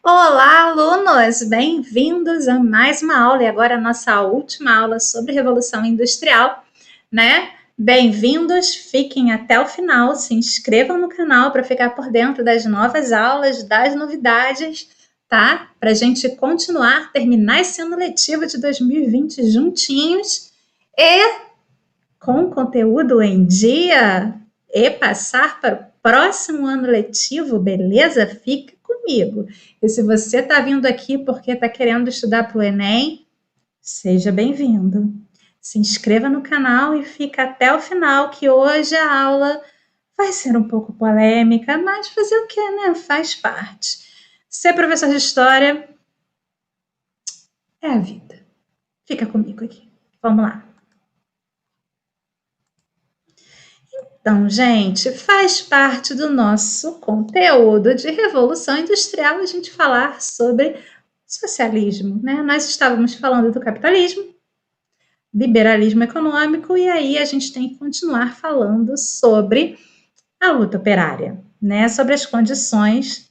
Olá, alunos! Bem-vindos a mais uma aula, e agora a nossa última aula sobre Revolução Industrial, né? Bem-vindos, fiquem até o final, se inscrevam no canal para ficar por dentro das novas aulas, das novidades, tá? Para a gente continuar, terminar esse ano letivo de 2020 juntinhos e com conteúdo em dia e passar para o próximo ano letivo, beleza? Fica comigo. E se você está vindo aqui porque está querendo estudar para o Enem, seja bem-vindo. Se inscreva no canal e fica até o final, que hoje a aula vai ser um pouco polêmica, mas fazer o quê, né? Faz parte. Ser professor de história é a vida. Fica comigo aqui. Vamos lá. Então, gente, faz parte do nosso conteúdo de Revolução Industrial a gente falar sobre socialismo, né? Nós estávamos falando do capitalismo, liberalismo econômico, e aí a gente tem que continuar falando sobre a luta operária, né? Sobre as condições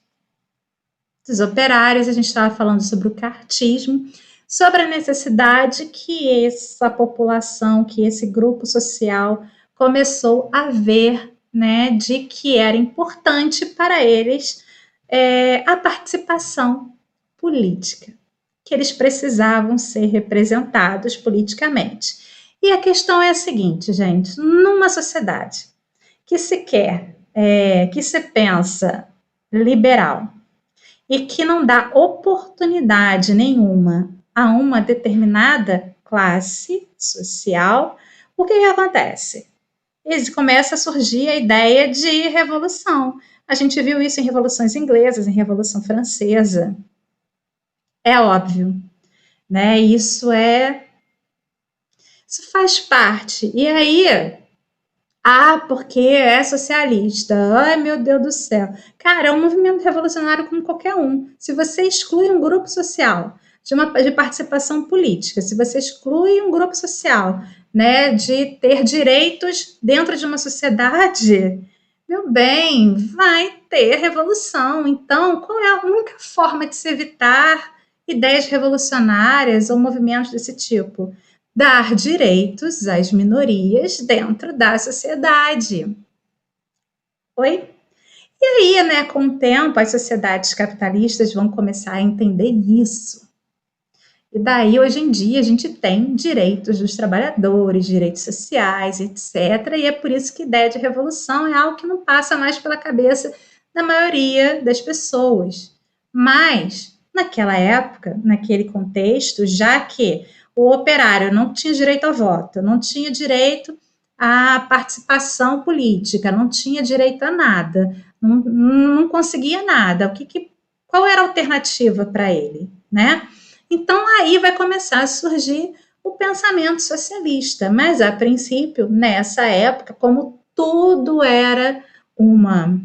dos operários, a gente estava falando sobre o cartismo, sobre a necessidade que essa população, que esse grupo social começou a ver, né, de que era importante para eles a participação política, que eles precisavam ser representados politicamente. E a questão é a seguinte, gente: numa sociedade que se quer, que se pensa liberal e que não dá oportunidade nenhuma a uma determinada classe social, o que acontece? Começa a surgir a ideia de revolução. A gente viu isso em revoluções inglesas, em Revolução Francesa. É óbvio, né? Isso faz parte. E aí, porque é socialista. Ai, meu Deus do céu. Cara, é um movimento revolucionário como qualquer um. Se você exclui um grupo social de participação política, se você exclui um grupo social, né, de ter direitos dentro de uma sociedade, meu bem, vai ter revolução. Então, qual é a única forma de se evitar ideias revolucionárias ou movimentos desse tipo? Dar direitos às minorias dentro da sociedade. Oi? E aí, né, com o tempo, as sociedades capitalistas vão começar a entender isso. E daí, hoje em dia, a gente tem direitos dos trabalhadores, direitos sociais, etc. E é por isso que a ideia de revolução é algo que não passa mais pela cabeça da maioria das pessoas. Mas, naquela época, naquele contexto, já que o operário não tinha direito ao voto, não tinha direito à participação política, não tinha direito a nada, não conseguia nada. Qual era a alternativa para ele, né? Então, aí vai começar a surgir o pensamento socialista. Mas, a princípio, nessa época, como tudo era uma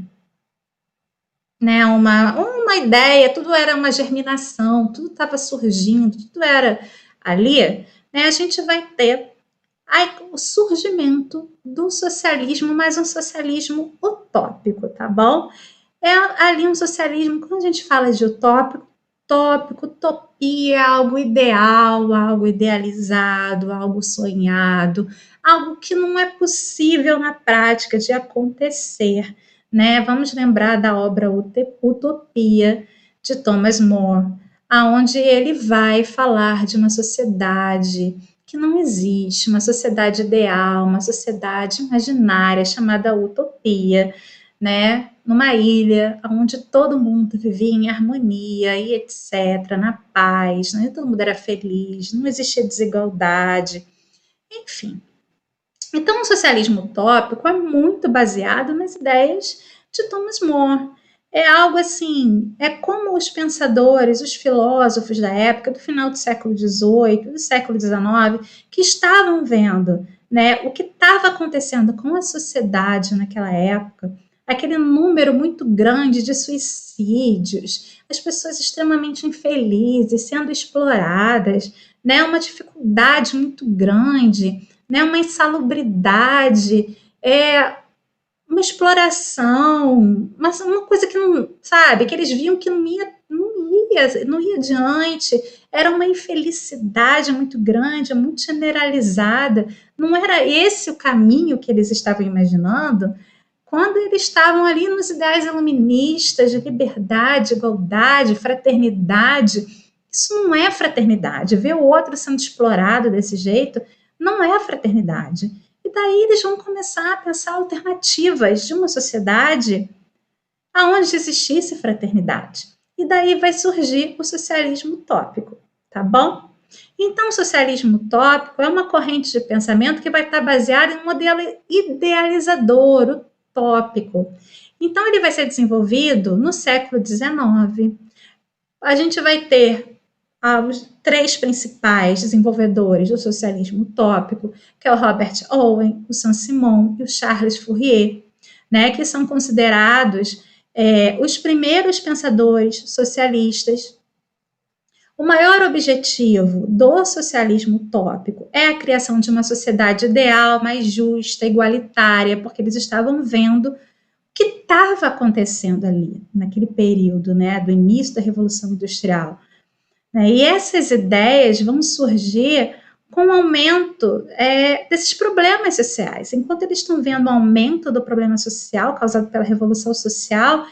ideia, tudo era uma germinação, tudo estava surgindo, tudo era ali, né, a gente vai ter o surgimento do socialismo, mas um socialismo utópico, tá bom? É ali um socialismo, quando a gente fala de utópico, utopia, algo ideal, algo idealizado, algo sonhado, algo que não é possível na prática de acontecer, né? Vamos lembrar da obra Utopia, de Thomas More, aonde ele vai falar de uma sociedade que não existe, uma sociedade ideal, uma sociedade imaginária chamada utopia, né? Numa ilha onde todo mundo vivia em harmonia e etc, na paz, né? Todo mundo era feliz, não existia desigualdade, enfim. Então, o socialismo utópico é muito baseado nas ideias de Thomas More. É algo assim, é como os pensadores, os filósofos da época, do final do século XVIII, do século XIX, que estavam vendo, né, o que estava acontecendo com a sociedade naquela época, aquele número muito grande de suicídios, as pessoas extremamente infelizes, sendo exploradas, né, uma dificuldade muito grande, né, uma insalubridade, uma exploração, uma coisa que não, sabe, que eles viam que não ia adiante, era uma infelicidade muito grande, muito generalizada. Não era esse o caminho que eles estavam imaginando quando eles estavam ali nos ideais iluministas de liberdade, igualdade, fraternidade. Isso não é fraternidade. Ver o outro sendo explorado desse jeito não é fraternidade. E daí eles vão começar a pensar alternativas de uma sociedade aonde existisse fraternidade. E daí vai surgir o socialismo utópico, tá bom? Então, o socialismo utópico é uma corrente de pensamento que vai estar baseada em um modelo idealizador, utópico. Então, ele vai ser desenvolvido no século XIX. A gente vai ter os 3 principais desenvolvedores do socialismo utópico, que é o Robert Owen, o Saint-Simon e o Charles Fourier, né, que são considerados os primeiros pensadores socialistas. O maior objetivo do socialismo utópico é a criação de uma sociedade ideal, mais justa, igualitária, porque eles estavam vendo o que estava acontecendo ali, naquele período, né, do início da Revolução Industrial. E essas ideias vão surgir com o aumento desses problemas sociais. Enquanto eles estão vendo o aumento do problema social causado pela Revolução Social,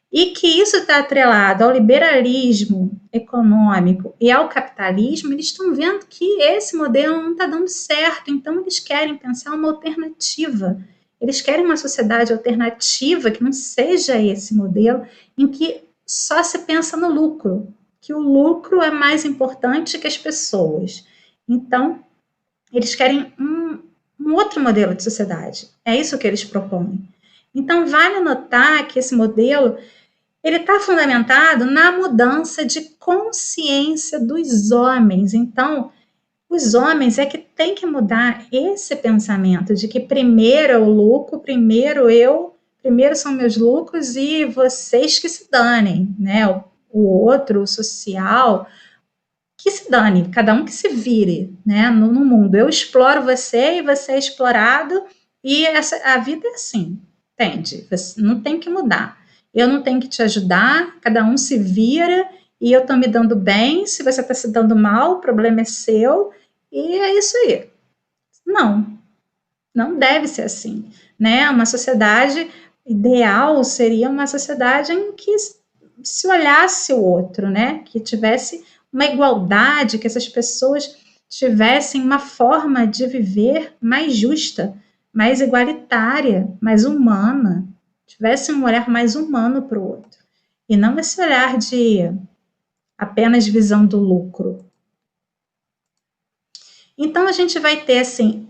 e que isso está atrelado ao liberalismo econômico e ao capitalismo, eles estão vendo que esse modelo não está dando certo, então eles querem pensar uma alternativa. Eles querem uma sociedade alternativa que não seja esse modelo em que só se pensa no lucro, que o lucro é mais importante que as pessoas. Então, eles querem um outro modelo de sociedade. É isso que eles propõem. Então, vale notar que esse modelo ele está fundamentado na mudança de consciência dos homens. Então, os homens é que tem que mudar esse pensamento de que primeiro é o lucro, primeiro são meus lucros e vocês que se danem, né? O outro, o social, que se dane, cada um que se vire, né? No mundo. Eu exploro você e você é explorado e a vida é assim, entende? Você não tem que mudar. Eu não tenho que te ajudar, cada um se vira e eu estou me dando bem, se você está se dando mal, o problema é seu, e é isso aí. Não deve ser assim, né? Uma sociedade ideal seria uma sociedade em que se olhasse o outro, né? Que tivesse uma igualdade, que essas pessoas tivessem uma forma de viver mais justa, mais igualitária, mais humana, tivesse um olhar mais humano para o outro, e não esse olhar de apenas visão do lucro. Então, a gente vai ter, assim,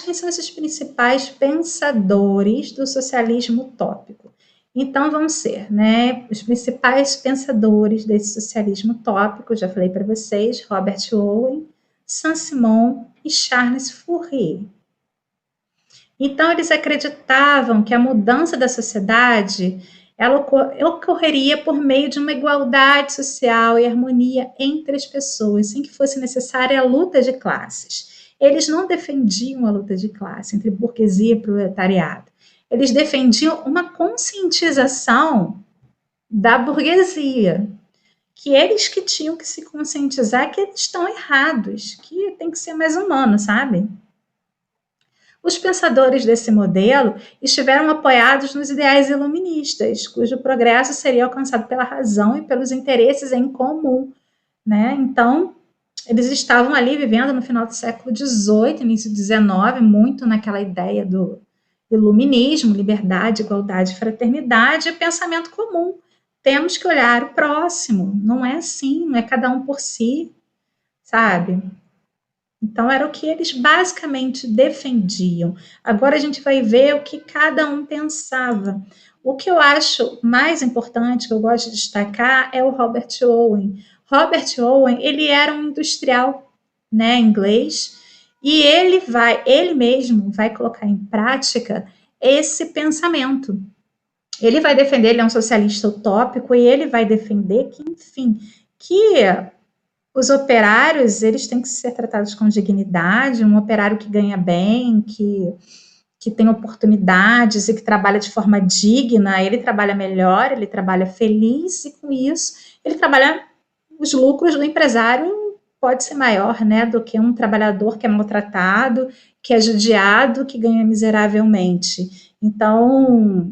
quem são esses principais pensadores do socialismo utópico? Então, vão ser, né, os principais pensadores desse socialismo utópico, já falei para vocês, Robert Owen, Saint-Simon e Charles Fourier. Então, eles acreditavam que a mudança da sociedade ela ocorreria por meio de uma igualdade social e harmonia entre as pessoas, sem que fosse necessária a luta de classes. Eles não defendiam a luta de classe entre burguesia e proletariado. Eles defendiam uma conscientização da burguesia, que eles que tinham que se conscientizar que eles estão errados, que tem que ser mais humano, sabe? Os pensadores desse modelo estiveram apoiados nos ideais iluministas, cujo progresso seria alcançado pela razão e pelos interesses em comum, né? Então, eles estavam ali vivendo no final do século XVIII, início do XIX, muito naquela ideia do iluminismo, liberdade, igualdade, fraternidade e pensamento comum. Temos que olhar o próximo, não é assim, não é cada um por si, sabe? Então, era o que eles basicamente defendiam. Agora a gente vai ver o que cada um pensava. O que eu acho mais importante, que eu gosto de destacar, é o Robert Owen. Robert Owen, ele era um industrial, né, inglês, e ele mesmo vai colocar em prática esse pensamento. Ele vai defender, ele é um socialista utópico, e ele vai defender que, enfim, que os operários, eles têm que ser tratados com dignidade, um operário que ganha bem, que que tem oportunidades e que trabalha de forma digna, ele trabalha melhor, ele trabalha feliz, e com isso ele trabalha, os lucros do empresário pode ser maior, né, do que um trabalhador que é maltratado, que é judiado, que ganha miseravelmente. Então,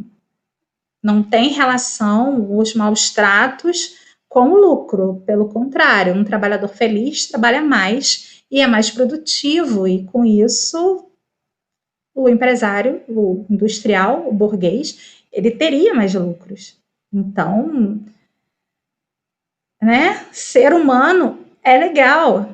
não tem relação os maus tratos com o lucro. Pelo contrário, um trabalhador feliz trabalha mais e é mais produtivo, e com isso o empresário, o industrial, o burguês, ele teria mais lucros. Então, né, ser humano é legal,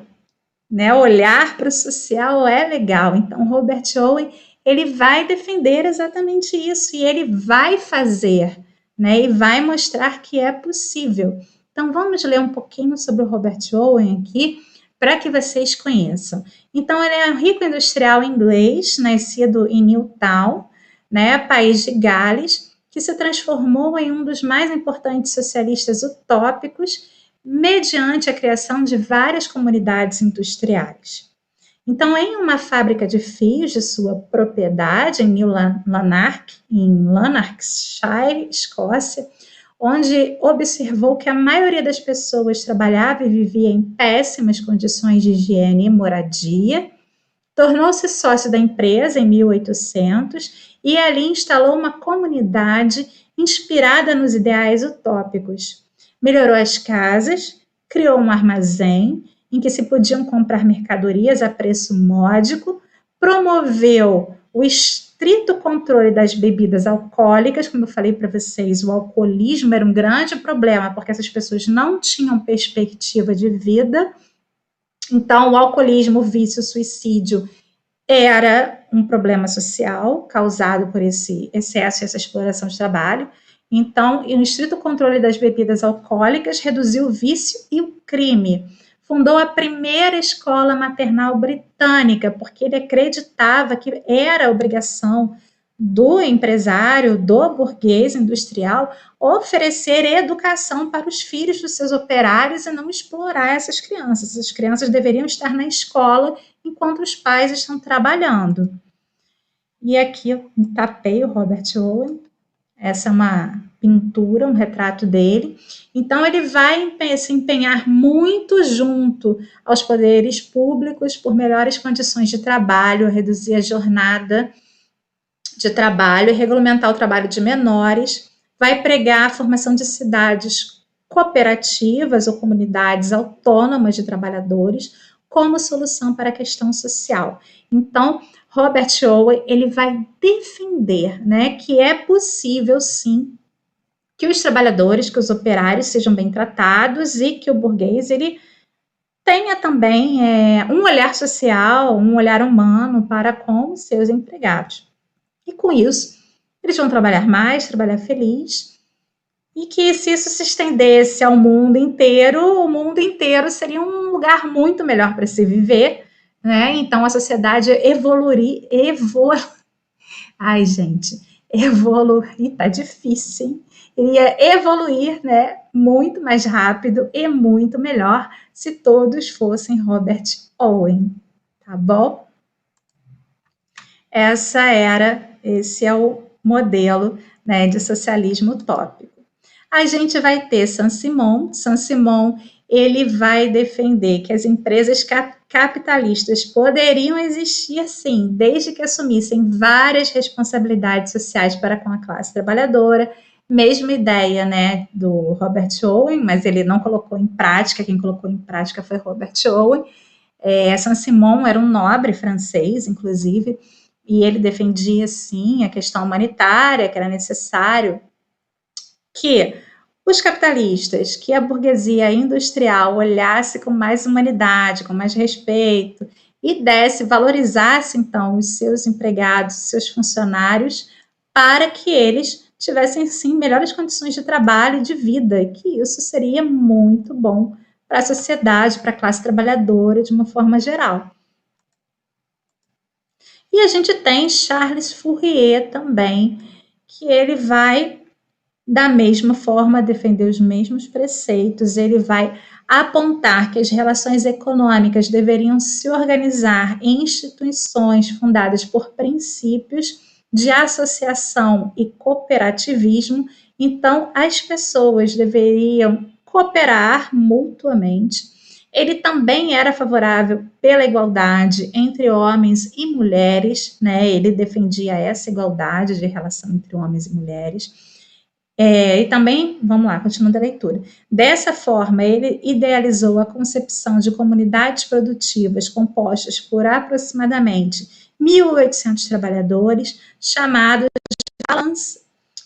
né? Olhar para o social é legal. Então, Robert Owen, ele vai defender exatamente isso, e ele vai fazer, né? E vai mostrar que é possível. Então, vamos ler um pouquinho sobre o Robert Owen aqui, para que vocês conheçam. Então, ele é um rico industrial inglês, nascido em Newtown, né, país de Gales, que se transformou em um dos mais importantes socialistas utópicos, mediante a criação de várias comunidades industriais. Então, em uma fábrica de fios de sua propriedade, em New Lanark, em Lanarkshire, Escócia, onde observou que a maioria das pessoas trabalhava e vivia em péssimas condições de higiene e moradia, tornou-se sócio da empresa em 1800 e ali instalou uma comunidade inspirada nos ideais utópicos. Melhorou as casas, criou um armazém em que se podiam comprar mercadorias a preço módico, promoveu o estrito controle das bebidas alcoólicas. Como eu falei para vocês, o alcoolismo era um grande problema, porque essas pessoas não tinham perspectiva de vida. Então, o alcoolismo, o vício, o suicídio era um problema social causado por esse excesso e essa exploração de trabalho. Então, o estrito controle das bebidas alcoólicas reduziu o vício e o crime. Fundou a primeira escola maternal britânica, porque ele acreditava que era obrigação do empresário, do burguês industrial, oferecer educação para os filhos dos seus operários e não explorar essas crianças. Essas crianças deveriam estar na escola enquanto os pais estão trabalhando. E aqui eu tapei o Robert Owen. Essa é uma pintura, um retrato dele. Então, ele vai se empenhar muito junto aos poderes públicos por melhores condições de trabalho, reduzir a jornada de trabalho e regulamentar o trabalho de menores. Vai pregar a formação de cidades cooperativas ou comunidades autônomas de trabalhadores como solução para a questão social. Então, Robert Owen, ele vai defender, né, que é possível, sim, que os trabalhadores, que os operários sejam bem tratados e que o burguês, ele tenha também um olhar social, um olhar humano para com os seus empregados. E com isso, eles vão trabalhar mais, trabalhar feliz, e que se isso se estendesse ao mundo inteiro, o mundo inteiro seria um lugar muito melhor para se viver, né? Então a sociedade Ai, gente, evoluir tá difícil, hein? Iria evoluir, né, muito mais rápido e muito melhor se todos fossem Robert Owen, tá bom? Esse é o modelo, né, de socialismo utópico. A gente vai ter Saint-Simon. Saint-Simon, ele vai defender que as empresas capitalistas poderiam existir, sim, desde que assumissem várias responsabilidades sociais para com a classe trabalhadora. Mesma ideia, né, do Robert Owen, mas ele não colocou em prática. Quem colocou em prática foi Robert Owen. Saint-Simon era um nobre francês, inclusive, e ele defendia, sim, a questão humanitária, que era necessário que os capitalistas, que a burguesia industrial olhasse com mais humanidade, com mais respeito, e valorizasse, então, os seus empregados, os seus funcionários, para que eles tivessem, sim, melhores condições de trabalho e de vida, e que isso seria muito bom para a sociedade, para a classe trabalhadora, de uma forma geral. E a gente tem Charles Fourier também, que ele vai, da mesma forma, defender os mesmos preceitos. Ele vai apontar que as relações econômicas deveriam se organizar em instituições fundadas por princípios de associação e cooperativismo. Então, as pessoas deveriam cooperar mutuamente. Ele também era favorável pela igualdade entre homens e mulheres, né? Ele defendia essa igualdade de relação entre homens e mulheres. E também, vamos lá, continuando a leitura. Dessa forma, ele idealizou a concepção de comunidades produtivas compostas por aproximadamente 1.800 trabalhadores, chamados de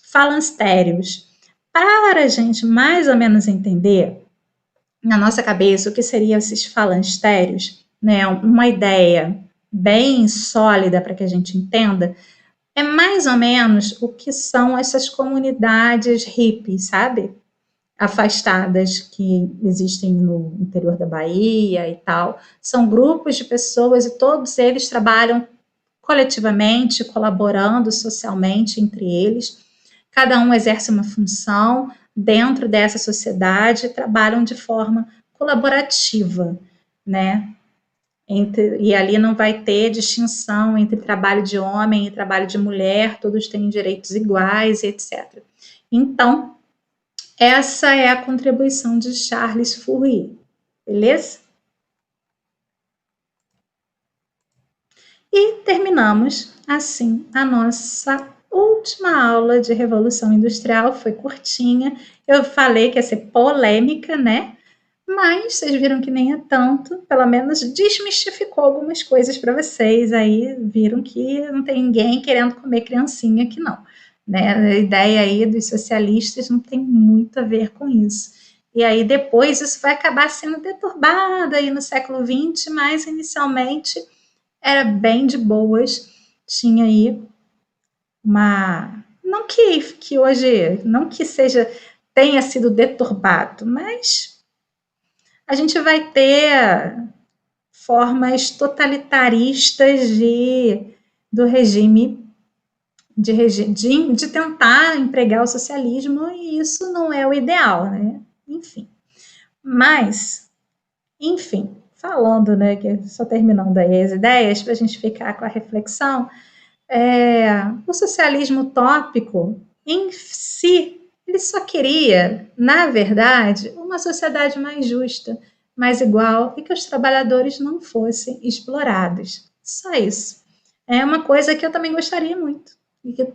falancérios. Para a gente mais ou menos entender, na nossa cabeça, o que seriam esses falancérios, né? Uma ideia bem sólida para que a gente entenda, é mais ou menos o que são essas comunidades hippies, sabe? Afastadas que existem no interior da Bahia e tal. São grupos de pessoas e todos eles trabalham coletivamente, colaborando socialmente entre eles. Cada um exerce uma função dentro dessa sociedade e trabalham de forma colaborativa, né? E ali não vai ter distinção entre trabalho de homem e trabalho de mulher, todos têm direitos iguais, etc. Então, essa é a contribuição de Charles Fourier, beleza? E terminamos assim a nossa última aula de Revolução Industrial. Foi curtinha, eu falei que ia ser polêmica, né? Mas vocês viram que nem é tanto, pelo menos desmistificou algumas coisas para vocês. Aí viram que não tem ninguém querendo comer criancinha aqui, não. Né? A ideia aí dos socialistas não tem muito a ver com isso. E aí depois isso vai acabar sendo deturbado aí no século XX, mas inicialmente era bem de boas. Tinha aí uma... Não que hoje, não que tenha sido deturbado, mas a gente vai ter formas totalitaristas do regime, de tentar empregar o socialismo, e isso não é o ideal, né? Enfim, falando, né, que só terminando aí as ideias, para a gente ficar com a reflexão, o socialismo utópico, em si, ele só queria, na verdade, uma sociedade mais justa, mais igual e que os trabalhadores não fossem explorados. Só isso. É uma coisa que eu também gostaria muito e que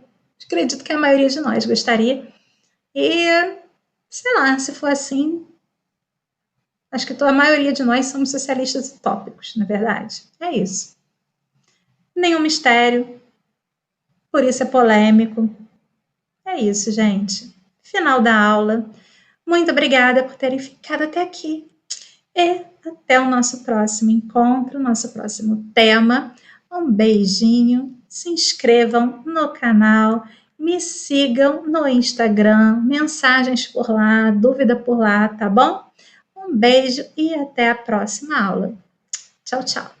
acredito que a maioria de nós gostaria. E, sei lá, se for assim, acho que a maioria de nós somos socialistas utópicos, na verdade. É isso. Nenhum mistério, por isso é polêmico. É isso, gente. Final da aula. Muito obrigada por terem ficado até aqui. E até o nosso próximo encontro, nosso próximo tema. Um beijinho. Se inscrevam no canal. Me sigam no Instagram. Mensagens por lá, dúvida por lá, tá bom? Um beijo e até a próxima aula. Tchau, tchau.